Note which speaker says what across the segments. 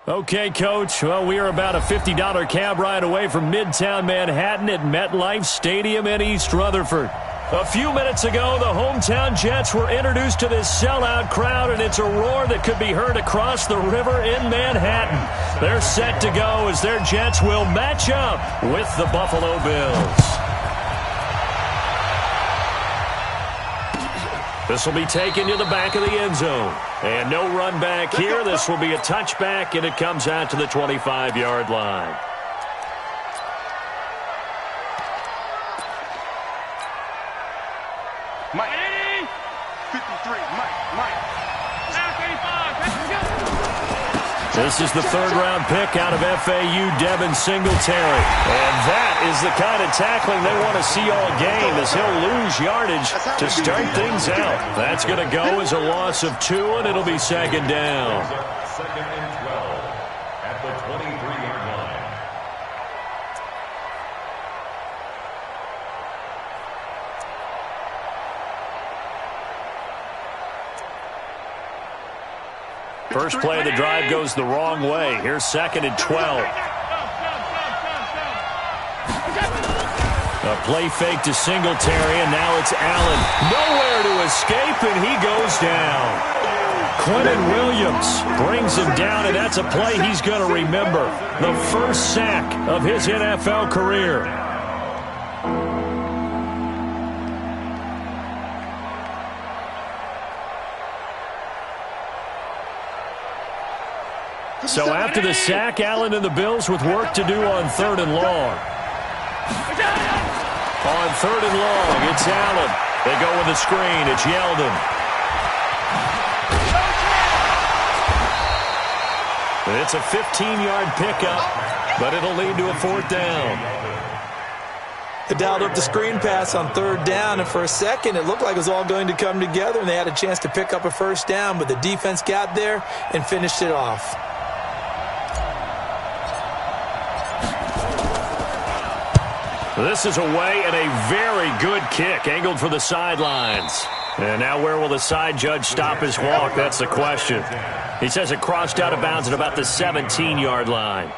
Speaker 1: Okay, Coach. Well, we are about a $50 cab ride away from Midtown Manhattan at MetLife Stadium in East Rutherford. A few minutes ago, the hometown Jets were introduced to this sellout crowd, and it's a roar that could be heard across the river in Manhattan. They're set to go as their Jets will match up with the Buffalo Bills. This will be taken to the back of the end zone. And no run back here. This will be a touchback, and it comes out to the 25-yard line.
Speaker 2: Mike. 53. Mike. 35.
Speaker 1: This is the third-round pick out of FAU, Devin Singletary. And that is the kind of tackling they want to see all game, as he'll lose yardage to start things out. That's going to go as a loss of 2, and it'll be second down.
Speaker 3: Second and 12 at the 23-yard line.
Speaker 1: First play of the drive goes the wrong way. Here's second and 12. A play fake to Singletary, and now it's Allen. Nowhere to escape, and he goes down. Quentin Williams brings him down, and that's a play he's going to remember. The first sack of his NFL career. So after the sack, Allen and the Bills with work to do on third and long. On third and long, it's Allen. They go with the screen. It's Yeldon. It's a 15-yard pickup, but it'll lead to a fourth down.
Speaker 4: They dialed up the screen pass on third down, and for a second it looked like it was all going to come together, and they had a chance to pick up a first down, but the defense got there and finished it off.
Speaker 1: This is away, and a very good kick, angled for the sidelines. And now where will the side judge stop his walk? That's the question. He says it crossed out of bounds at about the 17-yard line.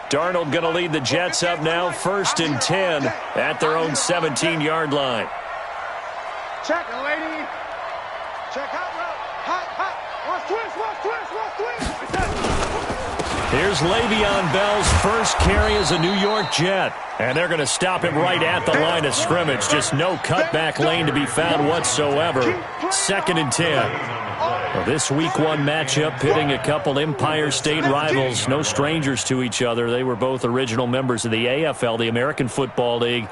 Speaker 1: Darnold going to lead the Jets up now, first and 10 at their own 17-yard line.
Speaker 2: Check, lady. Check, hot. Watch twist.
Speaker 1: Here's Le'Veon Bell's first carry as a New York Jet. And they're going to stop him right at the line of scrimmage. Just no cutback lane to be found whatsoever. Second and 10. Well, this Week 1 matchup pitting a couple Empire State rivals, no strangers to each other. They were both original members of the AFL, the American Football League,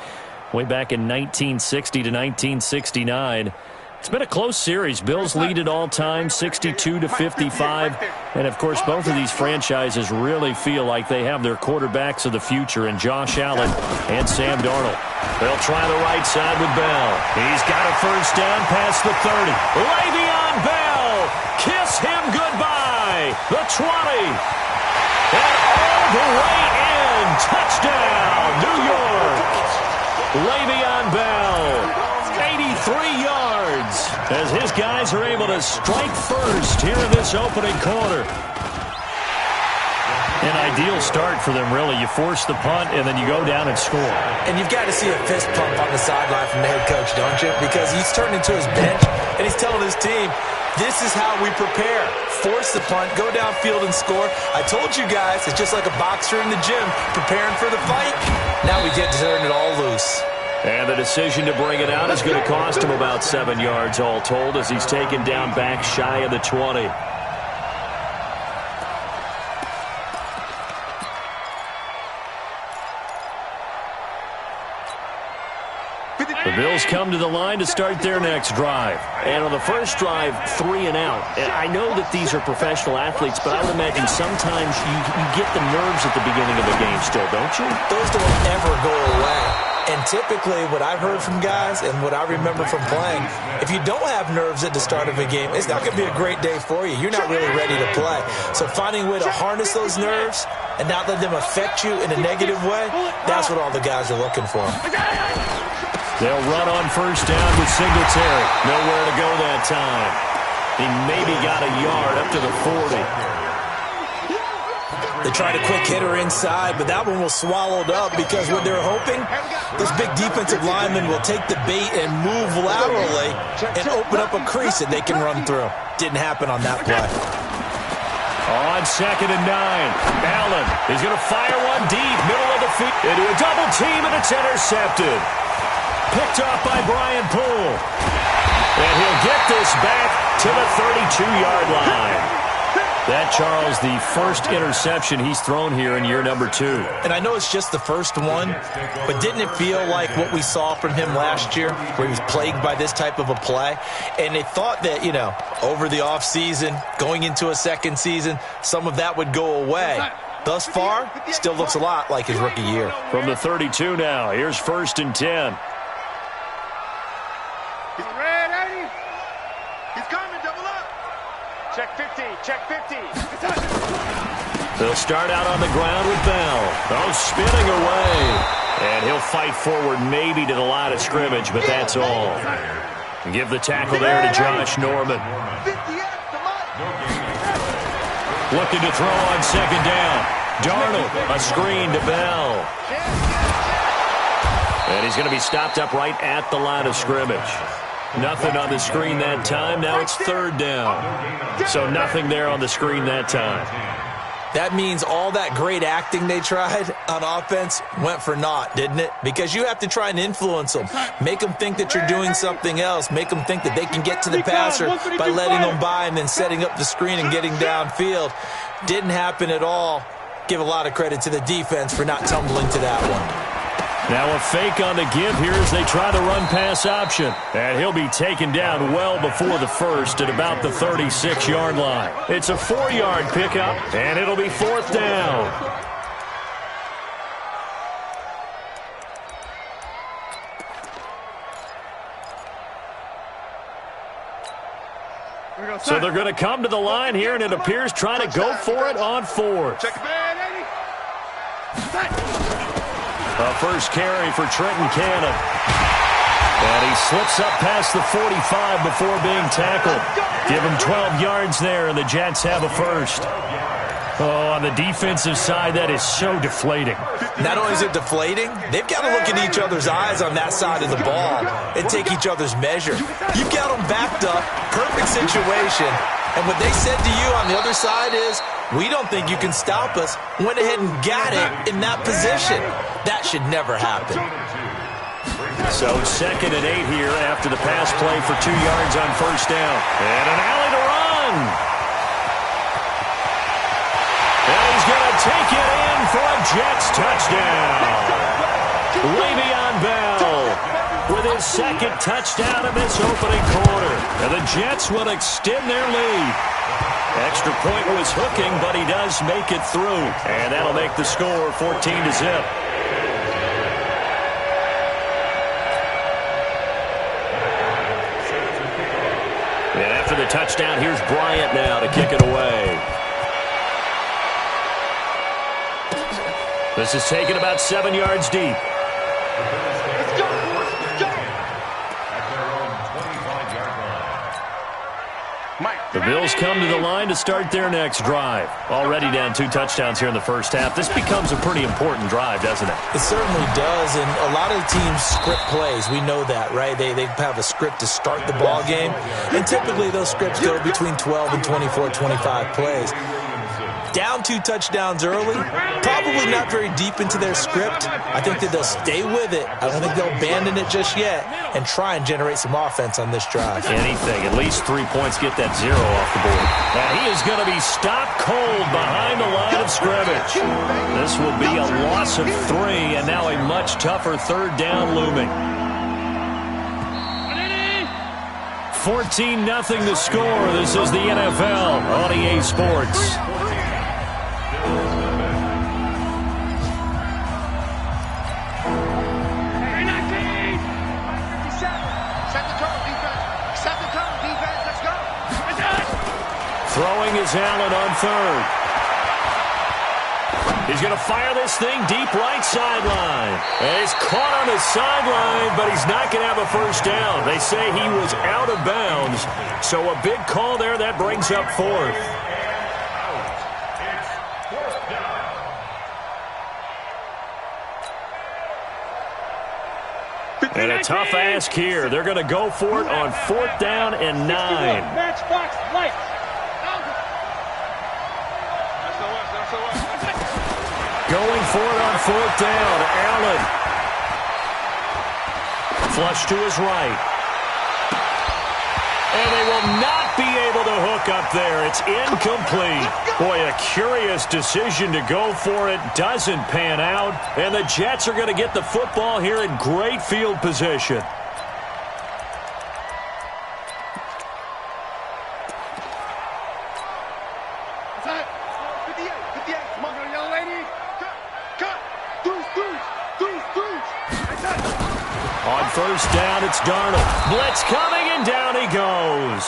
Speaker 1: way back in 1960 to 1969. It's been a close series. Bills lead it all time, 62-55. And, of course, both of these franchises really feel like they have their quarterbacks of the future in Josh Allen and Sam Darnold. They'll try the right side with Bell. He's got a first down past the 30. Le'Veon Bell, kiss him goodbye. The 20. And all the way in. Touchdown, New York. Le'Veon Bell. 83 yards as his guys are able to strike first here in this opening quarter. An ideal start for them, really. You force the punt, and then you go down and score.
Speaker 4: And you've got to see a fist pump on the sideline from the head coach, don't you? Because he's turning to his bench, and he's telling his team, this is how we prepare. Force the punt, go downfield and score. I told you guys, it's just like a boxer in the gym preparing for the fight. Now we get to turn it all loose.
Speaker 1: And the decision to bring it out is going to cost him about 7 yards all told as he's taken down back shy of the 20. The Bills come to the line to start their next drive. And on the first drive, 3 and out. And I know that these are professional athletes, but I would imagine sometimes you get the nerves at the beginning of the game still, don't you?
Speaker 4: Those don't ever go away. And typically what I've heard from guys and what I remember from playing, if you don't have nerves at the start of a game, it's not going to be a great day for you. You're not really ready to play. So finding a way to harness those nerves and not let them affect you in a negative way, that's what all the guys are looking for.
Speaker 1: They'll run on first down with Singletary. Nowhere to go that time. He maybe got a yard up to the 40.
Speaker 4: They tried a quick hitter inside, but that one was swallowed up because what they're hoping, this big defensive lineman will take the bait and move laterally and open up a crease that they can run through. Didn't happen on that play.
Speaker 1: On 2nd and 9, Allen is going to fire one deep, middle of the field, into a double team, and it's intercepted. Picked off by Brian Poole. And he'll get this back to the 32-yard line. That, Charles, the first interception he's thrown here in year number 2.
Speaker 4: And I know it's just the first one, but didn't it feel like what we saw from him last year, where he was plagued by this type of a play? And they thought that, you know, over the offseason, going into a second season, some of that would go away. Thus far, still looks a lot like his rookie year.
Speaker 1: From the 32 now, here's 1st and 10.
Speaker 2: He's ready. He's coming, double up. Check 50, check 50.
Speaker 1: They'll start out on the ground with Bell. Oh, spinning away. And he'll fight forward maybe to the line of scrimmage, but that's all. Give the tackle there to Josh Norman. Looking to throw on 2nd down. Darnold, a screen to Bell. And he's going to be stopped up right at the line of scrimmage. Nothing on the screen that time. Now it's 3rd down. So nothing there on the screen that time.
Speaker 4: That means all that great acting they tried on offense went for naught, didn't it? Because you have to try and influence them. Make them think that you're doing something else. Make them think that they can get to the passer by letting them by and then setting up the screen and getting downfield. Didn't happen at all. Give a lot of credit to the defense for not tumbling to that one.
Speaker 1: Now a fake on the give here as they try the run-pass option. And he'll be taken down well before the first at about the 36-yard line. It's a 4-yard pickup, and it'll be 4th down. So they're going to come to the line here, and it appears trying to go for it on 4th.
Speaker 2: Check man,
Speaker 1: A first carry for Trenton Cannon. And he slips up past the 45 before being tackled. Give him 12 yards there, and the Jets have a first. Oh, on the defensive side, that is so deflating.
Speaker 4: Not only is it deflating, they've got to look in each other's eyes on that side of the ball and take each other's measure. You've got them backed up, perfect situation, and what they said to you on the other side is, we don't think you can stop us. Went ahead and got it in that position. That should never happen.
Speaker 1: So 2nd and 8 here after the pass play for 2 yards on first down. And an alley to run. And he's going to take it in for a Jets touchdown. Le'Veon Bell with his 2nd touchdown in this opening quarter. And the Jets will extend their lead. Extra point was hooking, but he does make it through. And that'll make the score 14-0. And after the touchdown, here's Bryant now to kick it away. This is taken about 7 yards deep.
Speaker 2: Let's go, boys. Let's go.
Speaker 3: At their own 25-yard line.
Speaker 2: Mike.
Speaker 1: The Bills come to the line to start their next drive. Already down 2 touchdowns here in the first half. This becomes a pretty important drive, doesn't it?
Speaker 4: It certainly does, and a lot of teams script plays. We know that, right? They have a script to start the ball game, and typically those scripts go between 12 and 24, 25 plays. Down 2 touchdowns early, probably not very deep into their script. I think that they'll stay with it. I don't think they'll abandon it just yet and try and generate some offense on this drive.
Speaker 1: Anything, at least 3 points, get that 0 off the board. And he is going to be stopped cold behind the line of scrimmage. This will be a loss of 3, and now a much tougher 3rd down looming. 14-0 the score. This is the NFL on EA Sports. Throwing is Allen on third. He's going to fire this thing deep right sideline. And he's caught on the sideline, but he's not going to have a first down. They say he was out of bounds. So a big call there. That brings up fourth. And a tough ask here. They're going to go for it on 4th down and 9.
Speaker 2: Matchbox light.
Speaker 1: Going for it on 4th down. Allen. Flush to his right. And they will not be able to hook up there. It's incomplete. Boy, a curious decision to go for it. Doesn't pan out. And the Jets are going to get the football here in great field position. On 1st down, it's Darnold. Blitz coming, and down he goes.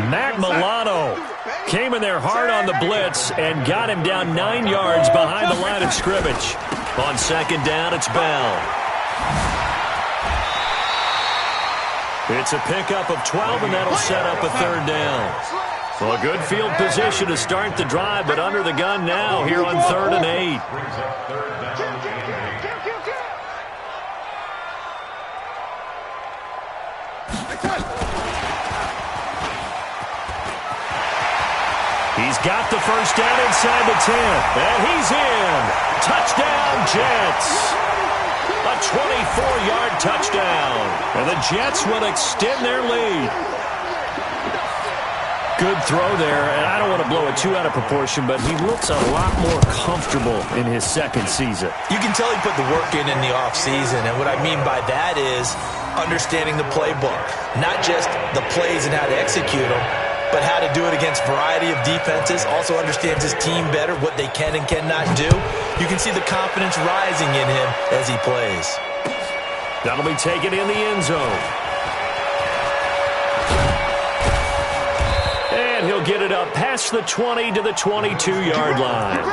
Speaker 1: Matt Milano came in there hard on the blitz and got him down 9 yards behind the line of scrimmage. On 2nd down, it's Bell. It's a pickup of 12, and that'll set up a 3rd down. Well, a good field position to start the drive, but under the gun now here on 3rd and 8. He's got the first down inside the 10, and he's in. Touchdown, Jets. A 24-yard touchdown. And the Jets will extend their lead. Good throw there, and I don't want to blow it too out of proportion, but he looks a lot more comfortable in his 2nd season.
Speaker 4: You can tell he put the work in the offseason, and what I mean by that is understanding the playbook. Not just the plays and how to execute them, but how to do it against a variety of defenses. Also understands his team better, what they can and cannot do. You can see the confidence rising in him as he plays.
Speaker 1: That'll be taken in the end zone. And he'll get it up past the 20 to the 22-yard line.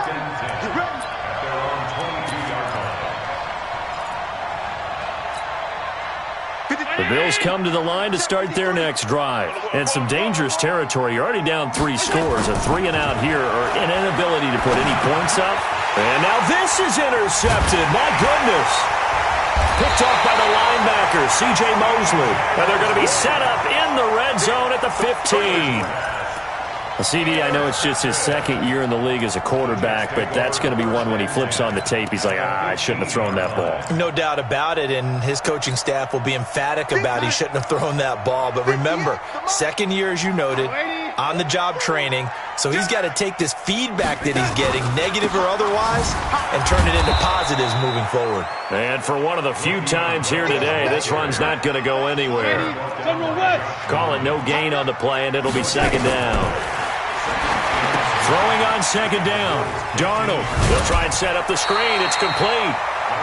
Speaker 1: The Bills come to the line to start their next drive. And some dangerous territory. You're already down 3 scores. A 3-and-out here, or an inability to put any points up. And now this is intercepted. My goodness. Picked off by the linebacker, C.J. Mosley. And they're going to be set up in the red zone at the 15. CD, I know it's just his 2nd year in the league as a quarterback, but that's going to be one when he flips on the tape. He's like, I shouldn't have thrown that ball.
Speaker 4: No doubt about it, and his coaching staff will be emphatic about he shouldn't have thrown that ball. But remember, 2nd year, as you noted, on-the-job training, so he's got to take this feedback that he's getting, negative or otherwise, and turn it into positives moving forward.
Speaker 1: And for one of the few times here today, this run's not going to go anywhere. Call it no gain on the play, and it'll be 2nd down. Throwing on 2nd down. Darnold. He'll try and set up the screen. It's complete.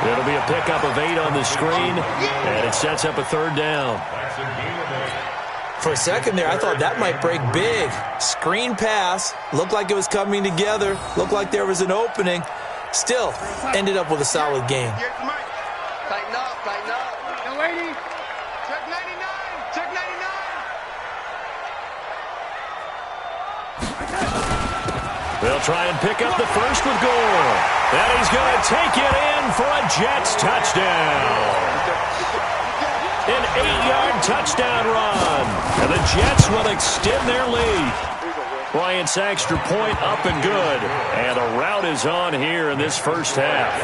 Speaker 1: It'll be a pickup of 8 on the screen, and it sets up a 3rd down.
Speaker 4: For a second there, I thought that might break big. Screen pass. Looked like it was coming together. Looked like there was an opening. Still, ended up with a solid game.
Speaker 2: Tighten up, tighten up. Young lady. Check 99. Check 99.
Speaker 1: They'll try and pick up the first with Gore. And he's going to take it in for a Jets touchdown. An 8-yard touchdown run. And the Jets will extend their lead. Bryant's extra point up and good. And a rout is on here in this first half.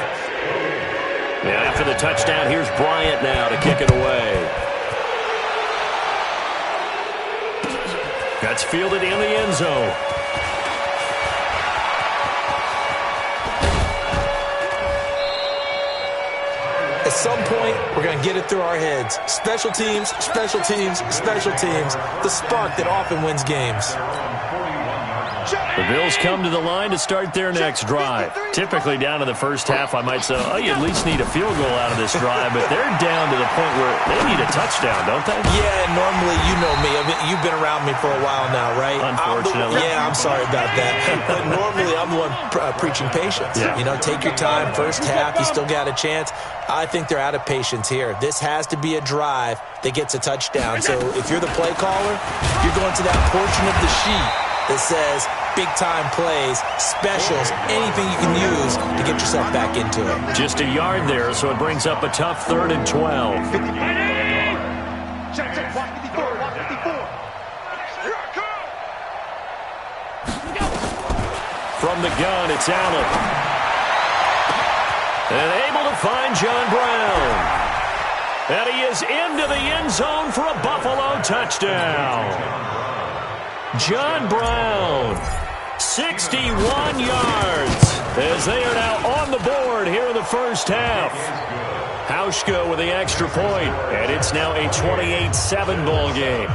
Speaker 1: And after the touchdown, here's Bryant now to kick it away. That's fielded in the end zone.
Speaker 4: At some point, we're going to get it through our heads. Special teams, special teams, special teams. The spark that often wins games.
Speaker 1: The Bills come to the line to start their next drive. Typically down in the first half, I might say, oh, you at least need a field goal out of this drive, but they're down to the point where they need a touchdown, don't they?
Speaker 4: Yeah, normally, you know me. I mean, you've been around me for a while now, right?
Speaker 1: Unfortunately.
Speaker 4: I'm sorry about that. But normally, I'm the one preaching patience.
Speaker 1: Yeah.
Speaker 4: You know, take your time. First half, you still got a chance. I think they're out of patience here. This has to be a drive that gets a touchdown. So if you're the play caller, you're going to that portion of the sheet that says big-time plays, specials, anything you can use to get yourself back into it.
Speaker 1: Just a yard there, so it brings up a tough 3rd and 12.
Speaker 2: Check, watch 54, watch 54. Here I come.
Speaker 1: From the gun, it's Allen. And able to find John Brown. And he is into the end zone for a Buffalo touchdown. John Brown, 61 yards, as they are now on the board here in the first half. Hauschka with the extra point, and it's now a 28-7 ball game.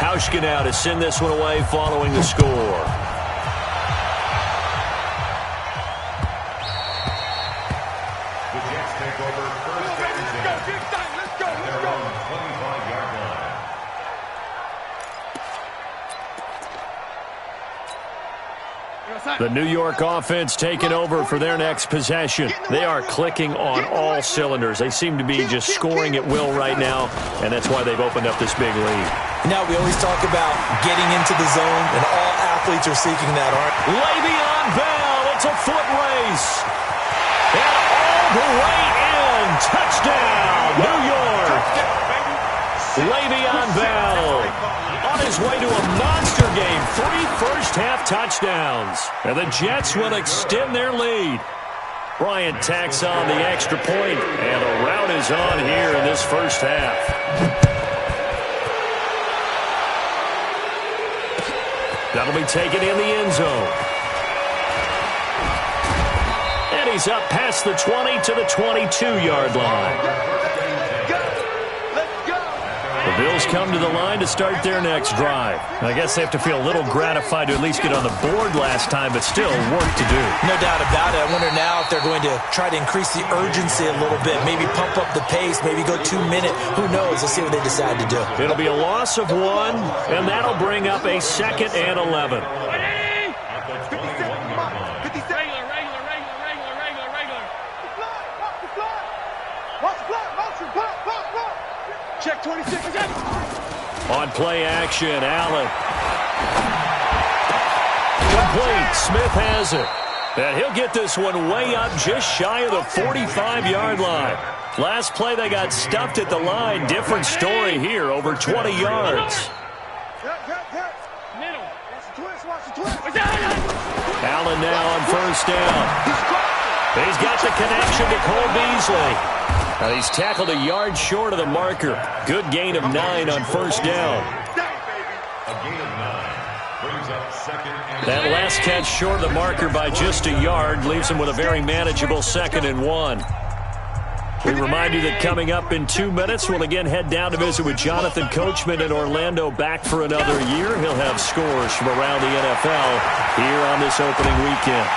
Speaker 1: Hauschka now to send this one away following the score. The New York offense taking over for their next possession. They are clicking on all cylinders. They seem to be just scoring at will right now, and that's why they've opened up this big lead.
Speaker 4: Now, we always talk about getting into the zone, and all athletes are seeking that, aren't they?
Speaker 1: Le'Veon Bell, it's a foot race. And all the way in. Touchdown, New York. Le'Veon Bell on his way to a monster game. 3 first-half touchdowns. And the Jets will extend their lead. Bryant tacks on the extra point, and the rout is on here in this first half. That'll be taken in the end zone. And he's up past the 20 to the 22-yard line. The Bills come to the line to start their next drive. I guess they have to feel a little gratified to at least get on the board last time, but still work to do.
Speaker 4: No doubt about it. I wonder now if they're going to try to increase the urgency a little bit, maybe pump up the pace, maybe go 2 minute. Who knows? Let's see what they decide to do.
Speaker 1: It'll be a loss of 1, and that'll bring up a 2nd and 11.
Speaker 2: Check 26.
Speaker 1: On play action, Allen. Complete. Smith has it. And he'll get this one way up just shy of the 45-yard line. Last play, they got stuffed at the line. Different story here, over 20 yards. Allen now on first down. He's got the connection to Cole Beasley. Now he's tackled a yard short of the marker. Good gain of 9 on first down. That last catch short of the marker by just a yard leaves him with a very manageable 2nd and 1. We remind you that coming up in 2 minutes, we'll again head down to visit with Jonathan Coachman in Orlando, back for another year. He'll have scores from around the NFL here on this opening weekend.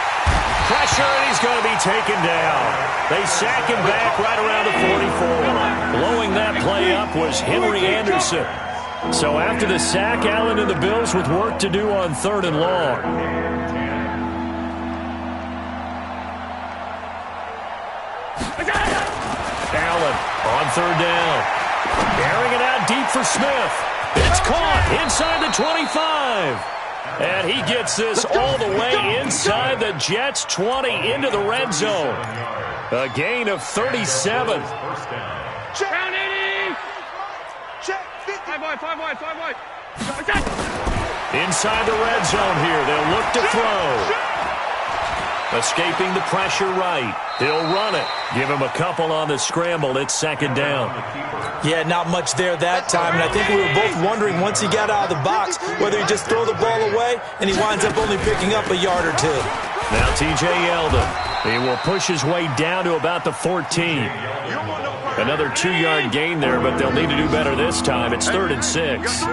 Speaker 1: Pressure, and he's going to be taken down. They sack him back right around the 44. Blowing that play up was Henry Anderson. So after the sack, Allen and the Bills with work to do on 3rd and long. Allen on 3rd down. Airing it out deep for Smith. It's caught inside the 25. And he gets this all the way inside the Jets' 20 into the red zone. A gain of 37.
Speaker 2: Down 80. Check 50. 5 wide.
Speaker 1: Inside the red zone here. They'll look to throw. Escaping the pressure right. He'll run it. Give him a couple on the scramble. It's 2nd down.
Speaker 4: Yeah, not much there that time. And I think we were both wondering once he got out of the box whether he just throw the ball away and he winds up only picking up a yard or 2.
Speaker 1: Now TJ Yeldon. He will push his way down to about the 14. Another 2-yard gain there, but they'll need to do better this time. It's 3rd and 6.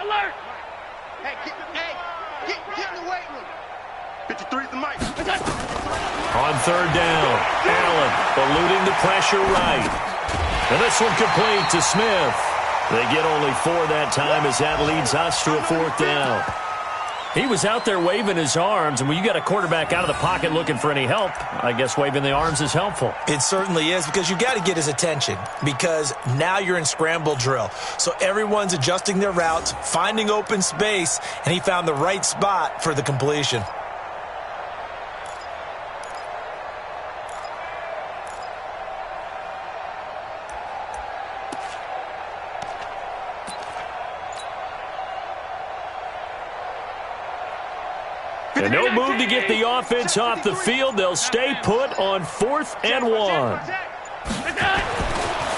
Speaker 2: Alert! Hey, get in the weight room. 53's the mic.
Speaker 1: On 3rd down, Allen eluding the pressure right. And this one complete to Smith. They get only 4 that time as that leads us to a 4th down. He was out there waving his arms, and when you got a quarterback out of the pocket looking for any help, I guess waving the arms is helpful.
Speaker 4: It certainly is, because you got to get his attention, because now you're in scramble drill. So everyone's adjusting their routes, finding open space, and he found the right spot for the completion.
Speaker 1: And no move to get the offense off the field. They'll stay put on 4th and 1.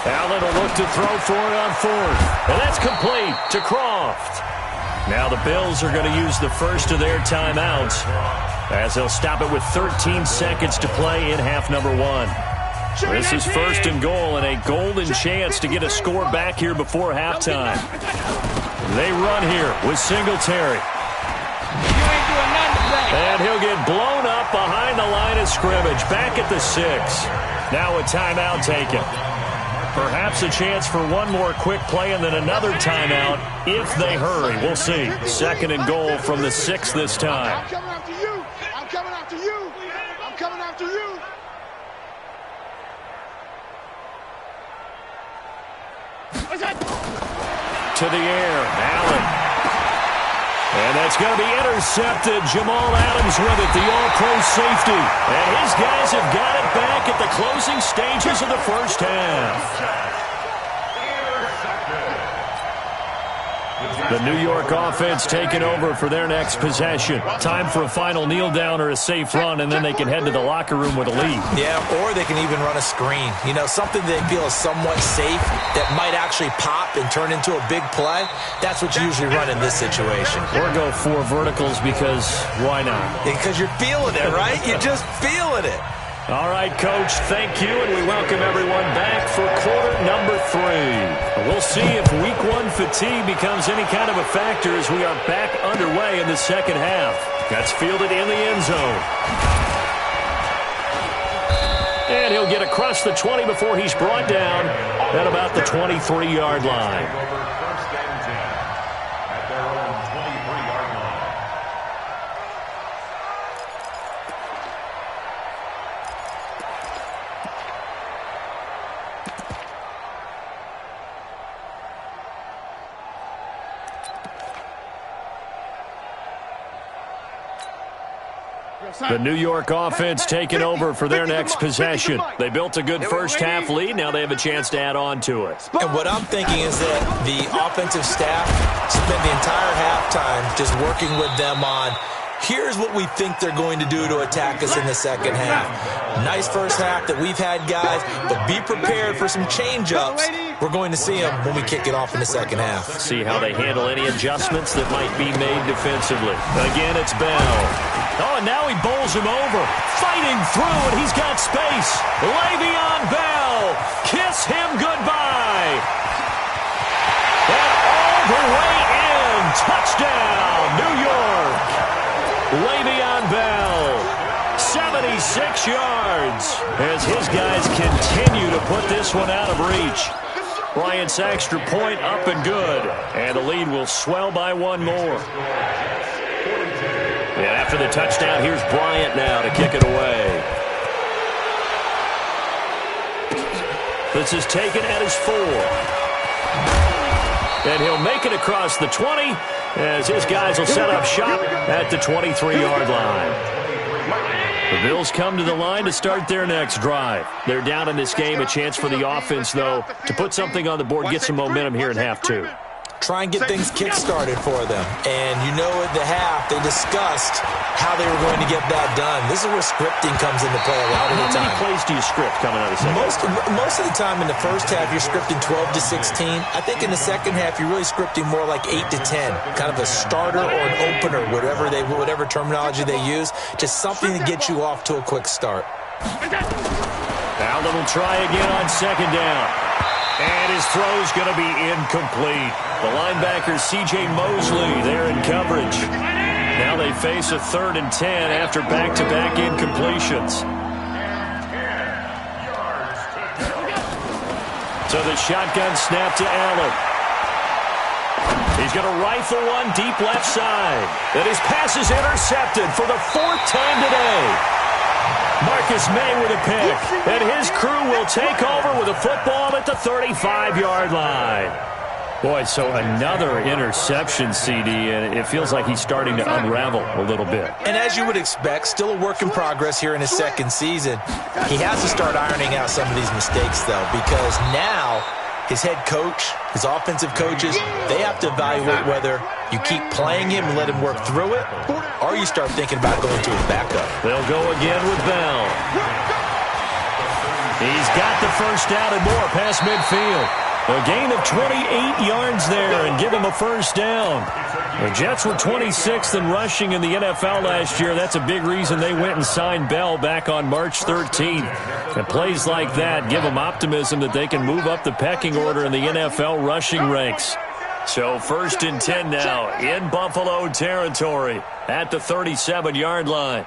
Speaker 1: Allen will look to throw for it on 4th. And that's complete to Croft. Now the Bills are going to use the first of their timeouts as they'll stop it with 13 seconds to play in half number 1. This is 1st and goal and a golden chance to get a score back here before halftime. They run here with Singletary. And he'll get blown up behind the line of scrimmage, back at the 6. Now a timeout taken. Perhaps a chance for one more quick play and then another timeout if they hurry. We'll see. 2nd and goal from the 6 this time.
Speaker 2: I'm coming after you. I'm coming after you. I'm coming after you.
Speaker 1: To the air, Allen. And that's going to be intercepted. Jamal Adams with it, the all-pro safety. And his guys have got it back at the closing stages of the first half. The New York offense taking over for their next possession. Time for a final kneel down or a safe run, and then they can head to the locker room with a lead.
Speaker 4: Yeah, or they can even run a screen. You know, something they feel is somewhat safe that might actually pop and turn into a big play. That's what you usually run in this situation.
Speaker 1: Or go 4 verticals because why not?
Speaker 4: Because you're feeling it, right? You're just feeling it.
Speaker 1: All right, Coach, thank you, and we welcome everyone back for quarter number 3. We'll see if Week 1 fatigue becomes any kind of a factor as we are back underway in the second half. That's fielded in the end zone. And he'll get across the 20 before he's brought down at about the 23-yard line. The New York offense taking over for their next possession. They built a good first half lead. Now they have a chance to add on to it.
Speaker 4: And what I'm thinking is that the offensive staff spent the entire halftime just working with them on, here's what we think they're going to do to attack us in the second half. Nice first half that we've had, guys, but be prepared for some change-ups. We're going to see them when we kick it off in the second half.
Speaker 1: See how they handle any adjustments that might be made defensively. Again, it's Bell. Oh, and now he bowls him over. Fighting through, and he's got space. Le'Veon Bell. Kiss him goodbye. And all the way in. Touchdown, New York. Le'Veon Bell. 76 yards as his guys continue to put this one out of reach. Bryant's extra point up and good. And the lead will swell by one more. And after the touchdown, here's Bryant now to kick it away. This is taken at his 4. And he'll make it across the 20 as his guys will set up shop at the 23-yard line. The Bills come to the line to start their next drive. They're down in this game. A chance for the offense, though, to put something on the board, get some momentum here in half 2.
Speaker 4: try and get things kick-started for them. And you know at the half, they discussed how they were going to get that done. This is where scripting comes into play a lot of the time.
Speaker 1: How many plays do you script coming out of the second?
Speaker 4: Most of the time in the first half, you're scripting 12 to 16. I think in the second half, you're really scripting more like 8 to 10. Kind of a starter or an opener, whatever terminology they use. Just something to get you off to a quick start.
Speaker 1: Allen will try again on second down. And his throw's going to be incomplete. The linebacker, C.J. Mosley, there in coverage. Now they face a 3rd and 10 after back-to-back incompletions. So the shotgun snap to Allen. He's going to rifle one deep left side. And his pass is intercepted for the 4th time today. Marcus May with a pick, and his crew will take over with a football at the 35-yard line. Boy, so another interception, CD, and it feels like he's starting to unravel a little bit.
Speaker 4: And as you would expect, still a work in progress here in his second season. He has to start ironing out some of these mistakes, though, because now his head coach, his offensive coaches, they have to evaluate whether you keep playing him and let him work through it, or you start thinking about going to his backup.
Speaker 1: They'll go again with Bell. He's got the first down and more past midfield. A gain of 28 yards there and give him a first down. The Jets were 26th in rushing in the NFL last year. That's a big reason they went and signed Bell back on March 13th. And plays like that give them optimism that they can move up the pecking order in the NFL rushing ranks. So 1st and 10 now in Buffalo territory at the 37-yard line.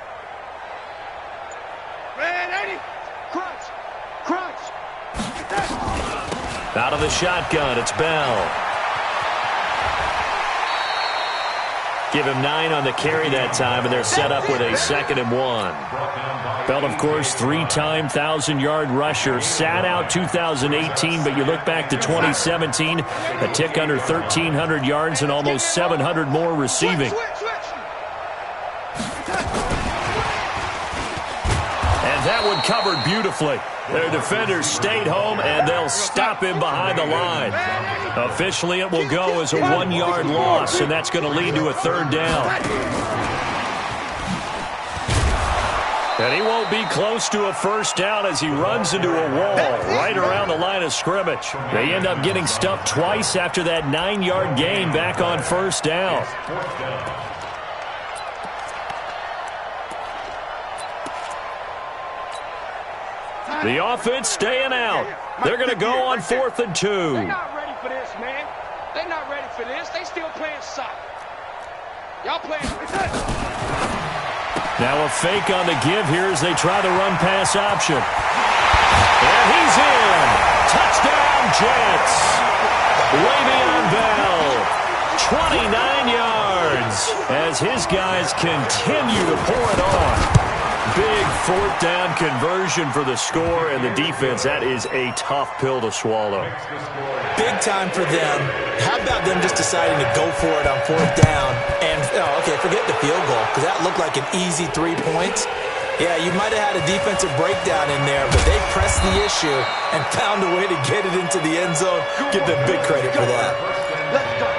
Speaker 1: Out of the shotgun, it's Bell. Give him 9 on the carry that time, and they're set up with a 2nd and 1. Bell, of course, 3-time 1,000-yard rusher. Sat out 2018, but you look back to 2017, a tick under 1,300 yards and almost 700 more receiving. And that one covered beautifully. Their defenders stayed home, and they'll stop him behind the line. Officially, it will go as a 1-yard loss, and that's going to lead to a 3rd down. And he won't be close to a first down as he runs into a wall right around the line of scrimmage. They end up getting stuffed twice after that 9-yard gain back on first down. The offense staying out. They're going to go on 4th and 2.
Speaker 2: They're not ready for this, man. They're not ready for this. They still playing soccer. Y'all playing.
Speaker 1: Now a fake on the give here as they try the run-pass option. And he's in. Touchdown, Jets. Le'Veon Bell, 29 yards as his guys continue to pour it on. Big 4th down conversion for the score, and the defense, that is a tough pill to swallow.
Speaker 4: Big time for them. How about them just deciding to go for it on 4th down? And, okay, forget the field goal, because that looked like an easy 3 points. Yeah, you might have had a defensive breakdown in there, but they pressed the issue and found a way to get it into the end zone. Give them big credit for that.
Speaker 2: Let's go.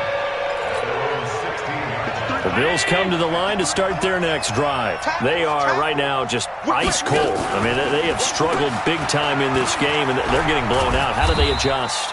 Speaker 1: The Bills come to the line to start their next drive. They are right now just ice cold. I mean, they have struggled big time in this game, and they're getting blown out. How do they adjust?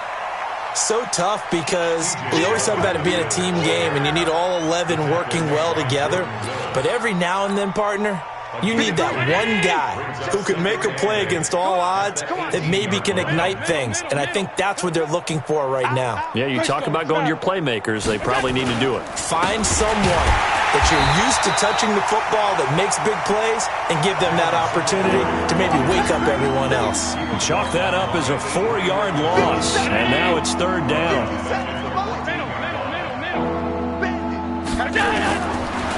Speaker 4: So tough because we always talk about it being a team game, and you need all 11 working well together. But every now and then, partner, you need that one guy who can make a play against all odds that maybe can ignite things. And I think that's what they're looking for right now.
Speaker 1: Yeah, you talk about going to your playmakers. They probably need to do it.
Speaker 4: Find someone that you're used to touching the football that makes big plays and give them that opportunity to maybe wake up everyone else.
Speaker 1: Chalk that up as a 4-yard loss. And now it's 3rd down.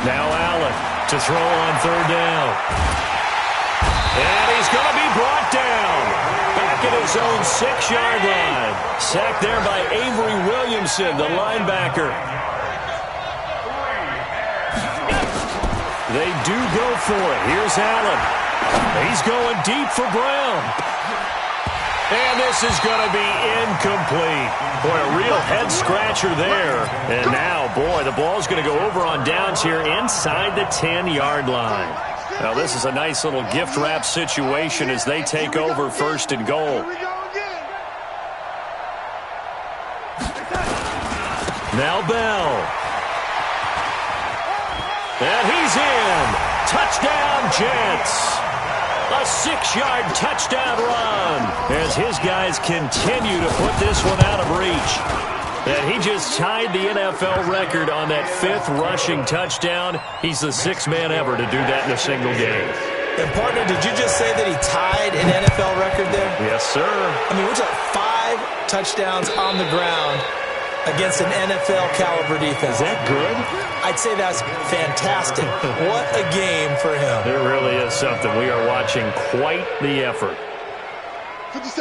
Speaker 1: Now Allen to throw on 3rd down. And he's going to be brought down. Back at his own 6-yard line. Sacked there by Avery Williamson, the linebacker. They do go for it. Here's Allen. He's going deep for Brown. And this is going to be incomplete. Boy, a real head-scratcher there. And now, boy, the ball's going to go over on downs here inside the 10-yard line. Now, this is a nice little gift-wrap situation as they take over first and goal. Now Bell. And he's in. Touchdown, Jets. A 6-yard touchdown run as his guys continue to put this one out of reach. And he just tied the NFL record on that 5th rushing touchdown. He's the 6th man ever to do that in a single game.
Speaker 4: And, partner, did you just say that he tied an NFL record there?
Speaker 1: Yes, sir.
Speaker 4: I mean, we're talking 5 touchdowns on the ground against an NFL-caliber defense.
Speaker 1: Is that good?
Speaker 4: I'd say that's fantastic. What a game for him.
Speaker 1: It really is something. We are watching quite the effort.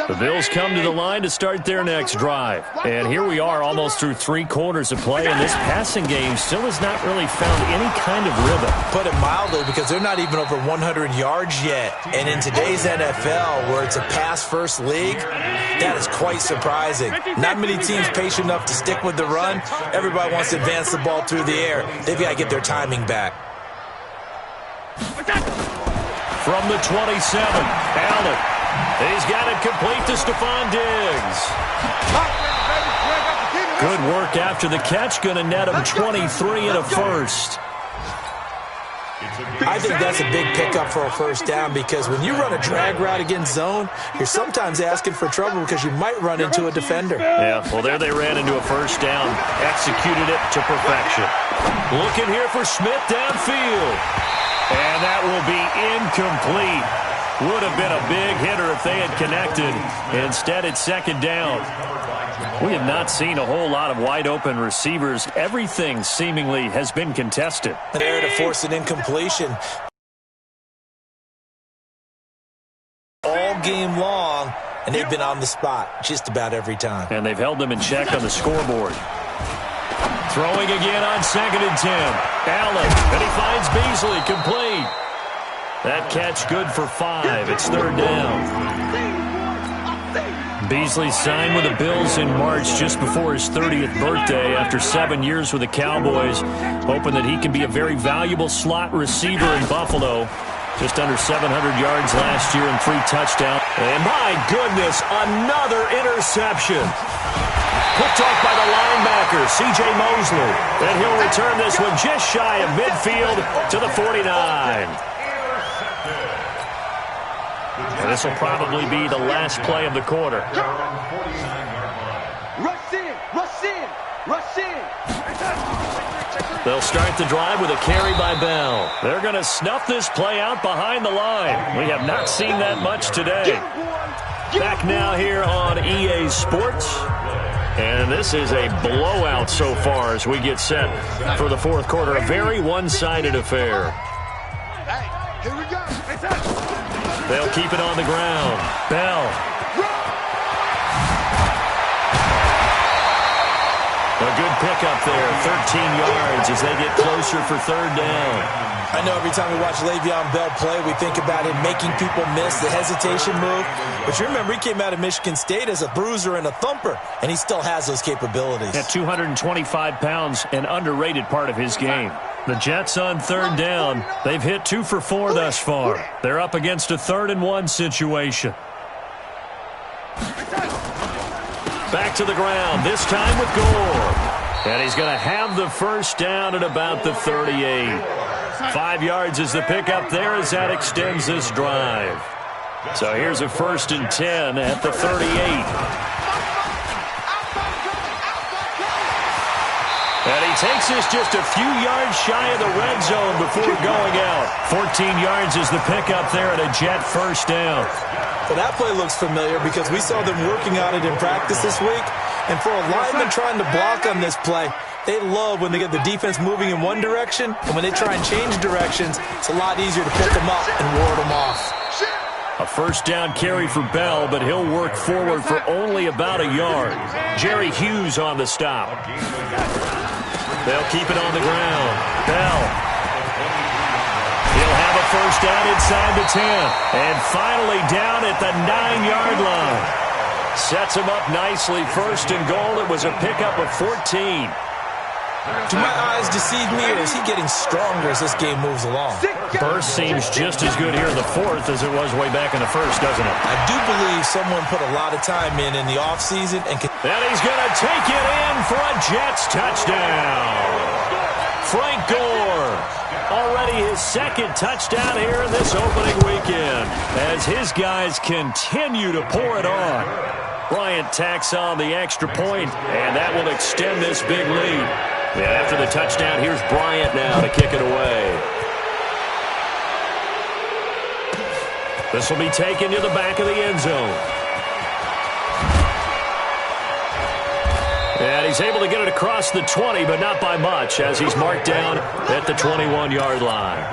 Speaker 1: The Bills come to the line to start their next drive. And here we are almost through 3 quarters of play, and this passing game still has not really found any kind of rhythm.
Speaker 4: Put it mildly, because they're not even over 100 yards yet. And in today's NFL, where it's a pass-first league, that is quite surprising. Not many teams patient enough to stick with the run. Everybody wants to advance the ball through the air. They've got to get their timing back.
Speaker 1: From the 27, Allen. He's got it complete to Stephon Diggs. Good work after the catch. Going to net him 23 and a first.
Speaker 4: I think that's a big pickup for a first down, because when you run a drag route against zone, you're sometimes asking for trouble because you might run into a defender.
Speaker 1: Yeah, well, there they ran into a first down. Executed it to perfection. Looking here for Smith downfield. And that will be incomplete. Would have been a big hitter if they had connected. Instead, it's second down. We have not seen a whole lot of wide-open receivers. Everything seemingly has been contested.
Speaker 4: There to force an incompletion. All game long, and they've been on the spot just about every time.
Speaker 1: And they've held them in check on the scoreboard. Throwing again on 2nd and 10. Allen, and he finds Beasley, complete. That catch good for 5. It's 3rd down. Beasley signed with the Bills in March just before his 30th birthday after 7 years with the Cowboys, hoping that he can be a very valuable slot receiver in Buffalo. Just under 700 yards last year and 3 touchdowns. And my goodness, another interception. Picked off by the linebacker, C.J. Mosley. And he'll return this one just shy of midfield to the 49. And this will probably be the last play of the quarter.
Speaker 2: Rush in, rush in, rush in.
Speaker 1: They'll start the drive with a carry by Bell. They're going to snuff this play out behind the line. We have not seen that much today. Back now here on EA Sports. And this is a blowout so far as we get set for the 4th quarter. A very one-sided affair.
Speaker 2: Hey, here we go.
Speaker 1: They'll keep it on the ground. Bell. A good pickup there. 13 yards as they get closer for 3rd down.
Speaker 4: I know every time we watch Le'Veon Bell play, we think about him making people miss the hesitation move. But you remember, he came out of Michigan State as a bruiser and a thumper, and he still has those capabilities.
Speaker 1: At 225 pounds, an underrated part of his game. The Jets on 3rd down. They've hit 2 for 4 thus far. They're up against a 3rd and 1 situation. Back to the ground, this time with Gore. And he's going to have the first down at about the 38. 5 yards is the pickup there as that extends this drive. So here's a 1st and 10 at the 38. And he takes this just a few yards shy of the red zone before going out. 14 yards is the pickup there at a Jet first down.
Speaker 4: Well, that play looks familiar because we saw them working on it in practice this week. And for a lineman trying to block on this play, they love when they get the defense moving in one direction. And when they try and change directions, it's a lot easier to pick them up and ward them off.
Speaker 1: A first down carry for Bell, but he'll work forward for only about a yard. Jerry Hughes on the stop. They'll keep it on the ground. Bell. He'll have a first down inside the 10. And finally down at the 9-yard line. Sets him up nicely. First and goal. It was a pickup of 14.
Speaker 4: Do my eyes deceive me, or is he getting stronger as this game moves along?
Speaker 1: Burst seems just as good here in the fourth as it was way back in the first, doesn't it?
Speaker 4: I do believe someone put a lot of time in the offseason. And
Speaker 1: he's going to take it in for a Jets touchdown. Frank Gore, already his second touchdown here in this opening weekend, as his guys continue to pour it on. Bryant tacks on the extra point, and that will extend this big lead. And after the touchdown, here's Bryant now to kick it away. This will be taken to the back of the end zone. And he's able to get it across the 20, but not by much, as he's marked down at the 21-yard line.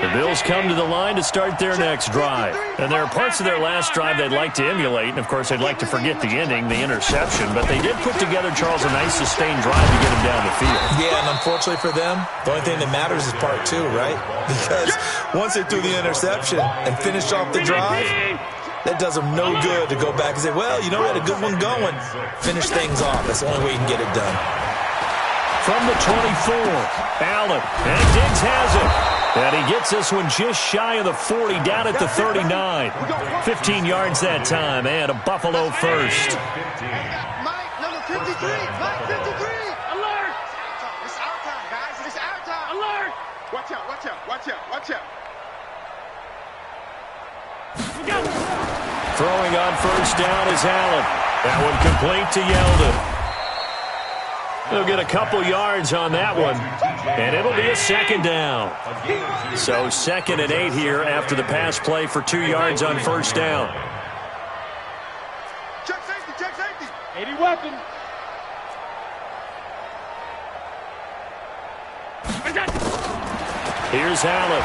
Speaker 1: The Bills come to the line to start their next drive. And there are parts of their last drive they'd like to emulate. And, of course, they'd like to forget the ending, the interception. But they did put together, Charles, a nice sustained drive to get him down the field.
Speaker 4: Yeah, and unfortunately for them, the only thing that matters is part two, right? Because once they threw the interception and finished off the drive, that does them no good to go back and say, well, you know, we had a good one going. Finish things off. That's the only way you can get it done.
Speaker 1: From the 24, Allen, and Diggs has it. And he gets this one just shy of the 40, down at the 39. 15 yards that time, and a Buffalo first.
Speaker 2: Mike, number 53. Mike, 53. Alert. It's our time, guys. It's our time. Alert. Watch out, watch out, watch out, watch out.
Speaker 1: Throwing on first down is Allen. That one complete to Yeldon. They'll get a couple yards on that one, and it'll be a second down. So 2nd and 8 here after the pass play for 2 yards on first down.
Speaker 2: Check safety, check safety.
Speaker 5: 80 weapon.
Speaker 1: Here's Allen.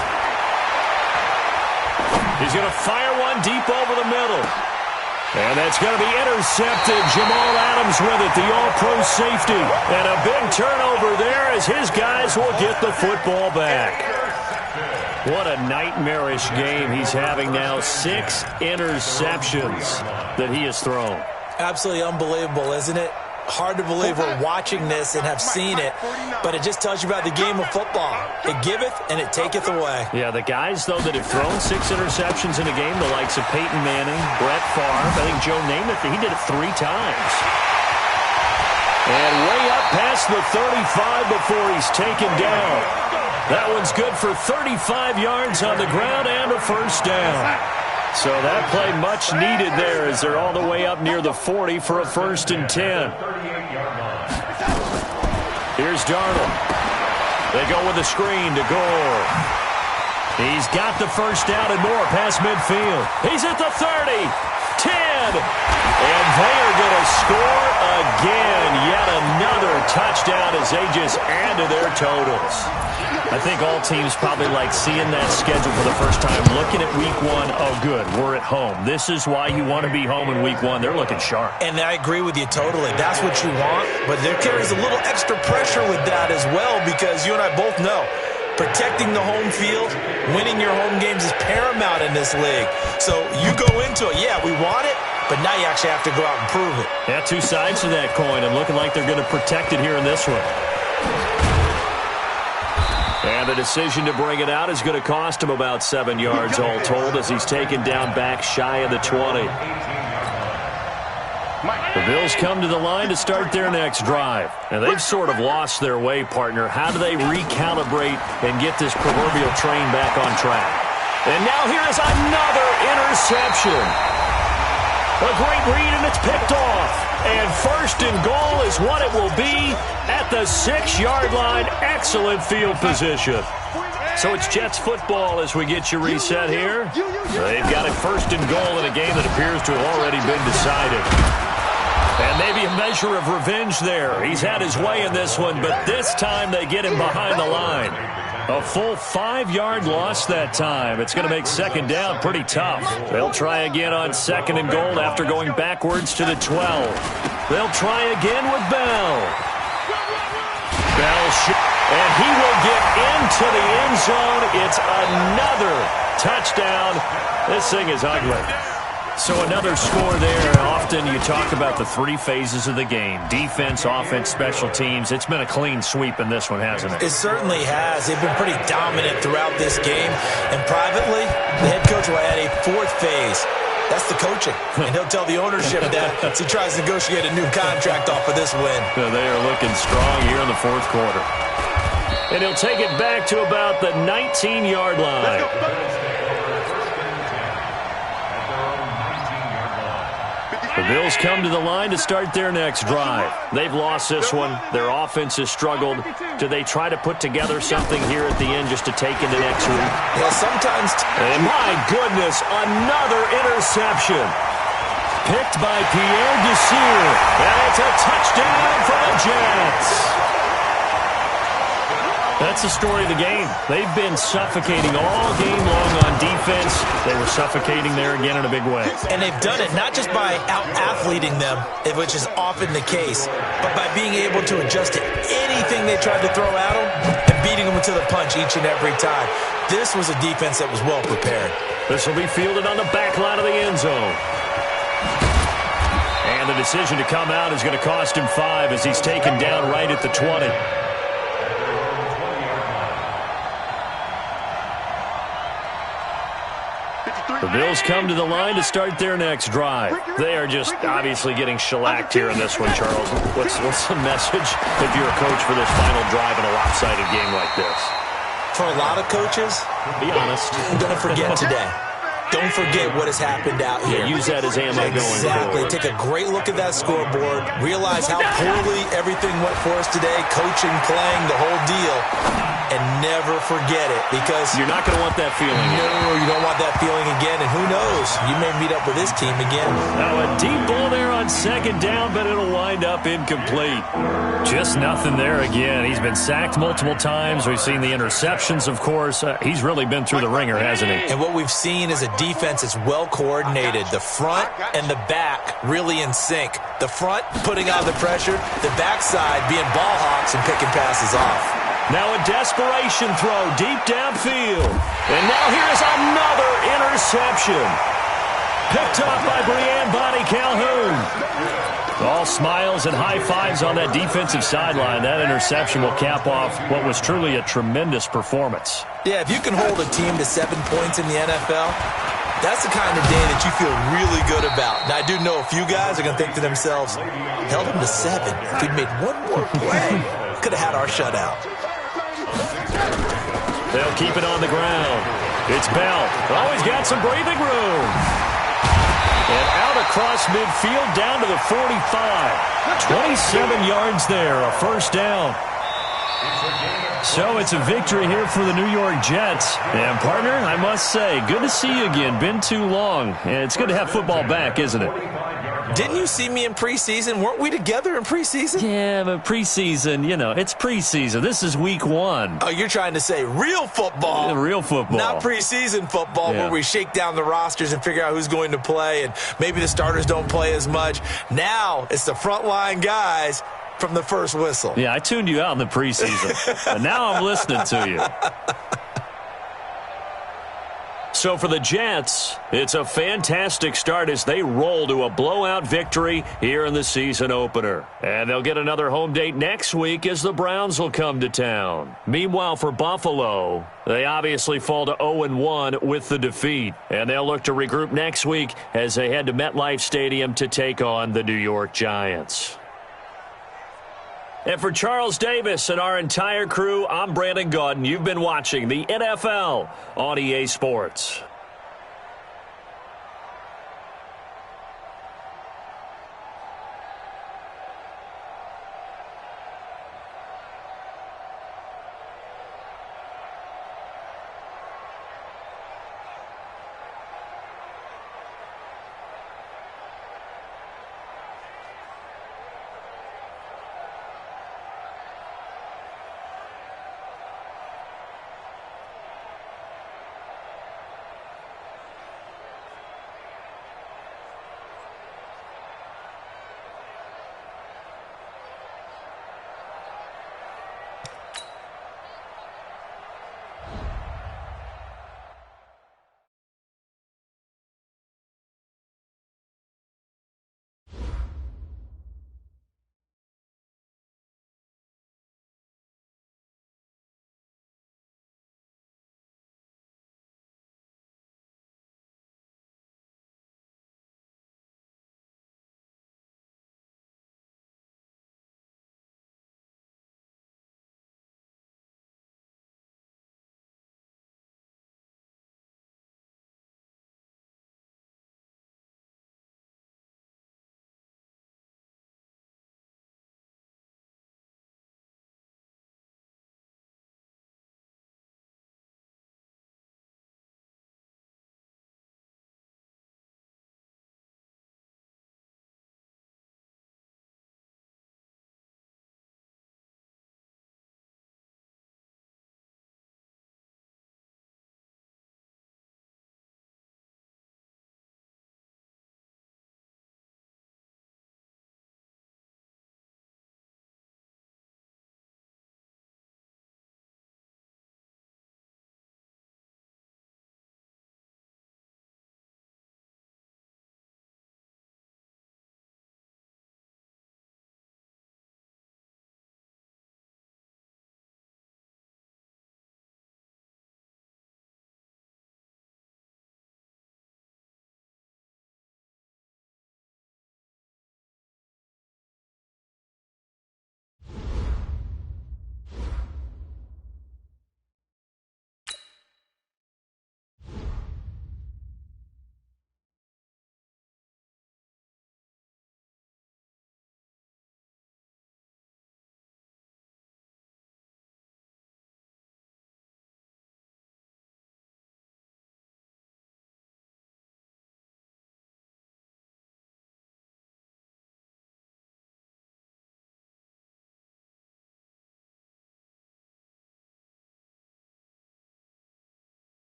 Speaker 1: He's going to fire one deep over the middle. And that's going to be intercepted. Jamal Adams with it, the all-pro safety. And a big turnover there as his guys will get the football back. What a nightmarish game he's having now. 6 interceptions that he has thrown.
Speaker 4: Absolutely unbelievable, isn't it? Hard to believe we're watching this and have seen it, but it just tells you about the game of football. It giveth and it taketh away.
Speaker 1: Yeah, the guys, though, that have thrown 6 interceptions in a game, the likes of Peyton Manning, Brett Favre, I think Joe Namath, he did it 3 times. And way up past the 35 before he's taken down. That one's good for 35 yards on the ground and a first down. So that play much needed there as they're all the way up near the 40 for a 1st and 10. Here's Darnold. They go with a screen to Gore. He's got the first down and more past midfield. He's at the 30, 10, and they are going to score again. Yet another touchdown as they just add to their totals. I think all teams probably like seeing that schedule for the first time, looking at week 1. Oh, good, we're at home. This is why you want to be home in week 1. They're looking sharp.
Speaker 4: And I agree with you totally. That's what you want, but there carries a little extra pressure with that as well, because you and I both know protecting the home field, winning your home games is paramount in this league. So you go into it, yeah, we want it, but now you actually have to go out and prove it.
Speaker 1: Yeah, 2 sides to that coin, and looking like they're going to protect it here in this one. And the decision to bring it out is going to cost him about 7 yards all told as he's taken down back shy of the 20. The Bills come to the line to start their next drive. And they've sort of lost their way, partner. How do they recalibrate and get this proverbial train back on track? And now here is another interception. A great read, and it's picked off. And 1st and goal is what it will be at the 6-yard line. Excellent field position. So it's Jets football as we get you reset here. They've got it 1st and goal in a game that appears to have already been decided. And maybe a measure of revenge there. He's had his way in this one, but this time they get him behind the line. A full 5-yard loss that time. It's going to make 2nd down pretty tough. They'll try again on 2nd and goal after going backwards to the 12. They'll try again with Bell. Bell, and he will get into the end zone. It's another touchdown. This thing is ugly. So another score there. Often you talk about the three phases of the game. Defense, offense, special teams. It's been a clean sweep in this one, hasn't it?
Speaker 4: It certainly has. They've been pretty dominant throughout this game. And privately, the head coach will add a fourth phase. That's the coaching. And he'll tell the ownership that as he tries to negotiate a new contract off of this win.
Speaker 1: So they are looking strong here in the fourth quarter. And he'll take it back to about the 19-yard line. The Bills come to the line to start their next drive. They've lost this one. Their offense has struggled. Do they try to put together something here at the end just to take into next week?
Speaker 4: Yeah, sometimes.
Speaker 1: And my goodness, another interception. Picked by Pierre Desir. And it's a touchdown for the Jets. That's the story of the game. They've been suffocating all game long on defense. They were suffocating there again in a big way.
Speaker 4: And they've done it not just by out-athleting them, which is often the case, but by being able to adjust to anything they tried to throw at them and beating them to the punch each and every time. This was a defense that was well prepared.
Speaker 1: This will be fielded on the back line of the end zone. And the decision to come out is going to cost him 5 as he's taken down right at the 20. The Bills come to the line to start their next drive. They are just obviously getting shellacked here in this one, Charles. What's the message if you're a coach for this final drive in a lopsided game like this?
Speaker 4: For a lot of coaches,
Speaker 1: be honest,
Speaker 4: don't forget today. Don't forget what has happened out here.
Speaker 1: Yeah, use that as ammo going forward.
Speaker 4: Exactly. Take a great look at that scoreboard. Realize how poorly everything went for us today. Coaching, playing, the whole deal. And never forget it, because
Speaker 1: you're not going to want that feeling.
Speaker 4: No, you don't want that feeling again. And who knows? You may meet up with this team again.
Speaker 1: Now a deep ball there on second down, but it'll wind up incomplete. Just nothing there again. He's been sacked multiple times. We've seen the interceptions, of course. He's really been through the ringer, hasn't he?
Speaker 4: And what we've seen is a defense that's well coordinated. The front and the back really in sync. The front putting on the pressure, the backside being ball hawks and picking passes off.
Speaker 1: Now a desperation throw deep downfield. And now here's another interception. Picked up by Brianne Bonnie Calhoun. All smiles and high fives on that defensive sideline. That interception will cap off what was truly a tremendous performance.
Speaker 4: Yeah, if you can hold a team to 7 points in the NFL, that's the kind of day that you feel really good about. Now, I do know a few guys are going to think to themselves, held them to 7. If we'd made one more play, could have had our shutout.
Speaker 1: They'll keep it on the ground. It's Bell. Oh, he's got some breathing room. And out across midfield down to the 45. 27 yards there, a first down. So it's a victory here for the New York Jets. And, partner, I must say, good to see you again. Been too long. And it's good to have football back, isn't it?
Speaker 4: Didn't you see me in preseason? Weren't we together in preseason?
Speaker 1: Yeah, but preseason, you know, it's preseason. This is week 1.
Speaker 4: Oh, you're trying to say real football.
Speaker 1: Real football.
Speaker 4: Not preseason football where we shake down the rosters and figure out who's going to play, and maybe the starters don't play as much. Now it's the frontline guys from the first whistle.
Speaker 1: Yeah, I tuned you out in the preseason. And now I'm listening to you. So for the Jets, it's a fantastic start as they roll to a blowout victory here in the season opener. And they'll get another home date next week as the Browns will come to town. Meanwhile, for Buffalo, they obviously fall to 0-1 with the defeat. And they'll look to regroup next week as they head to MetLife Stadium to take on the New York Giants. And for Charles Davis and our entire crew, I'm Brandon Gaudin. You've been watching the NFL on EA Sports.